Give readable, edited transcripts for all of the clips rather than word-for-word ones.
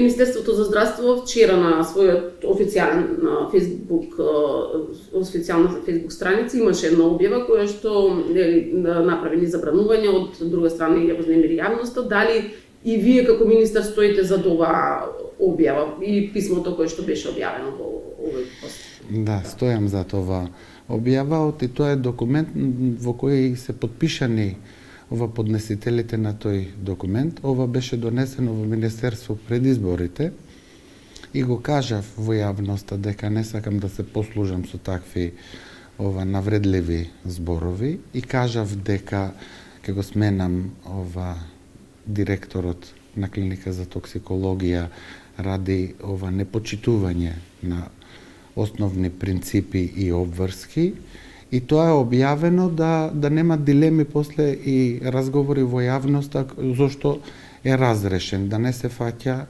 Министерството за здравство вчера на својот официјална Facebook страница имаше една објава која што направени забранување, од друга страна ја вознемири јавноста. Дали и вие како министар стоите за оваа објава и писмото кое што беше објавено во овој пост? Да, стојам за това објава, и тоа е документ во кој се подпишани поднесителите на тој документ. Ова беше донесено во Министерство пред изборите и го кажав во јавноста дека не сакам да се послужам со такви навредливи зборови и кажав дека ќе го сменам директорот на клиника за токсикологија ради непочитување на основни принципи и обврски. И тоа е објавено да нема дилеми после и разговори во јавноста зошто е разрешен, да не се фаќа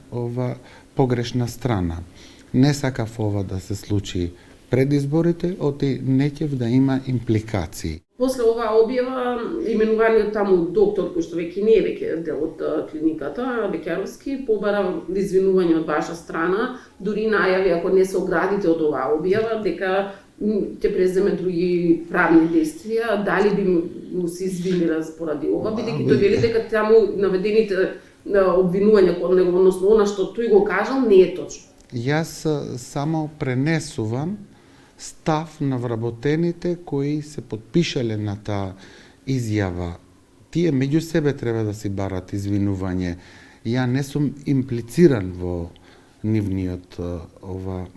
погрешна страна. Не сакав ова да се случи пред изборите, оти не ќев да има импликации. После оваа објава, именуваниот таму доктор, кој што веќе не е веќе дел од клиниката, Бекеровски, побара извинување од ваша страна, дури најави ако не се оградите од оваа објава, дека ќе преземе други правни действија, дали би му се извинила поради ова, бидејќи тој вели дека таму наведените обвинувања кон него, односно она што тој го кажал, не е точно. Јас само пренесувам став на вработените кои се подпишале на таа изјава. Тие меѓу себе треба да си барат извинување. Ја не сум имплициран во нивниот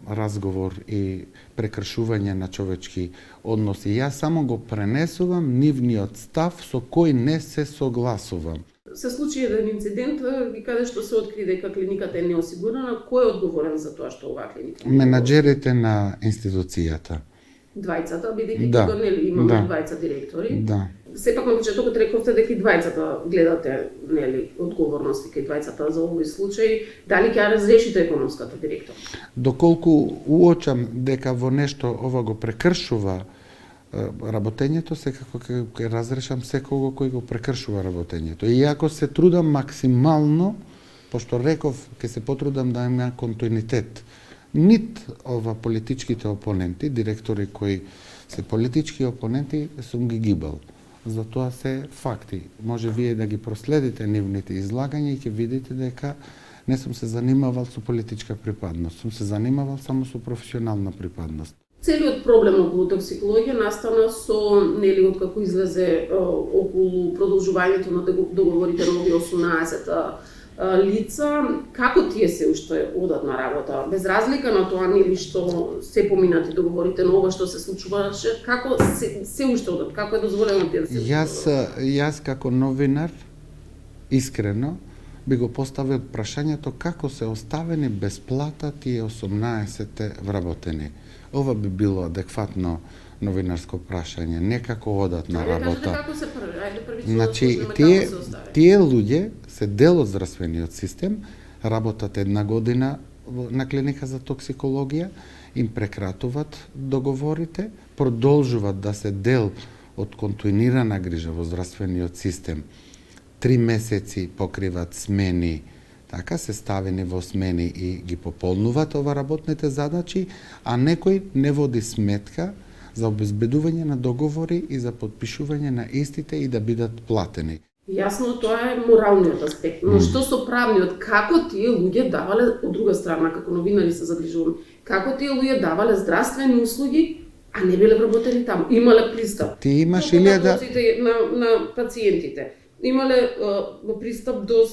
разговор и прекршување на човечки односи. Јас само го пренесувам нивниот став со кој не се согласувам. Се случи еден инцидент и каде што се откри дека клиниката е неосигурана, кој е одговорен за тоа што оваа клиника? Менаџерите на институцијата. Двајцата, бидејќи тука нели имаме двајца директори. Да. Сепак на почетокот рековте дека и двајцата гледате нели одговорности кај двајцата за овој случај, дали ќе разрешите економската директор? Доколку уочам дека во нешто ова го прекршува работењето, секако ќе разрешам секого кој го прекршува работењето. И ако се трудам максимално, пошто реков ќе се потрудам да има континуитет. Нит политичките опоненти, директори кои се политички опоненти, сум ги гибал. Затоа се факти. Може вие да ги проследите нивните излагања и ќе видите дека не сум се занимавал со политичка припадност, сум се занимавал само со професионална припадност. Целиот проблем околу токсикологија настана со нели откако излезе околу продолжувањето на договорите на овие 18 лица, како тие се уште одат на работа, без разлика на тоа нели што се поминати договорите на ова што се случуваше, како се уште одат, како е дозволено тие да се Јас како новинар искрено би го поставил прашањето како се оставени без плата тие 18 вработени. Ова би било адекватно новинарско прашање, не како одат на работа. Како се прави? Ајде првично Значи, да тие луѓе се дел од здравствениот систем, работат 1 година на клиника за токсикологија, им прекратуваат договорите, продолжуваат да се дел од континуирана грижа во здравствениот систем. 3 месеци покриваат смени, така се ставени во смени и ги пополнуваат работните задачи, а некој не води сметка за обезбедување на договори и за подпишување на истите и да бидат платени. Јасно, тоа е моралниот аспект, но што со правниот, како тие луѓе давале, од друга страна, како новинари се загрижуваме, како тие луѓе давале здравствени услуги, а не биле вработени таму, имале пристап. Ти имаш илјада на пациентите. Имале пристап до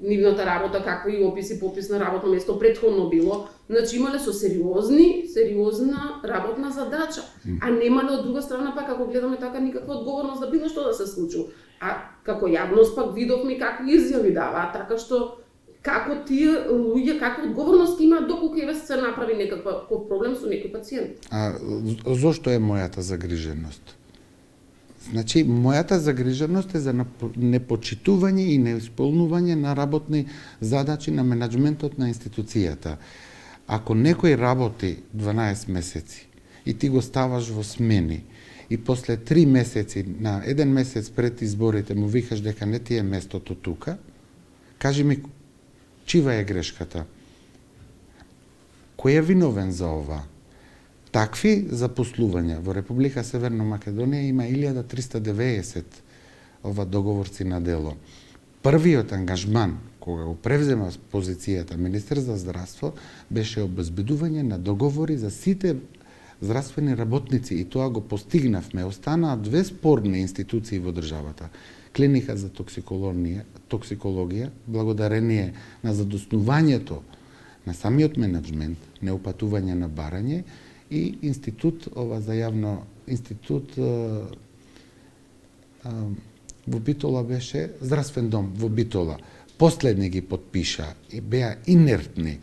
нивната работа, каква и опис и попис на работно место претходно било. Значи имале со сериозна работна задача. А немале од друга страна пак, ако гледаме така, никаква одговорност за било што да се случи. А како јавност пак видовме какви изјави даваат, така што како тие луѓе, каква одговорност имаат доколку се направи некаква проблем со некој пациент. А зошто е мојата загриженост? Значи, мојата загриженост е за непочитување и неисполнување на работни задачи на менеджментот на институцијата. Ако некој работи 12 месеци и ти го ставаш во смени и после 3 месеци, на 1 месец пред изборите му викаш дека не ти е местото тука, кажи ми Чива е грешката? Кој е виновен за ова? Такви запослувања во Република Северна Македонија има 1390 договорци на дело. Првиот ангажман, кога го превзема позицијата министер за здравство, беше обезбедување на договори за сите здравствени работници и тоа го постигнавме. Останаа две спорни институции во државата. Клиника за токсикологија, благодарение на задоснувањето на самиот менеджмент, неупатување на барање, и институт во Битола беше здравствен дом во Битола. Последни ги подпиша и беа инертни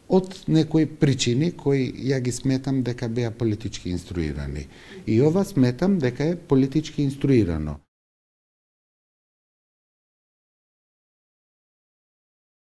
од некои причини кои ја ги сметам дека беа политички инструирани. И ова сметам дека е политички инструирано.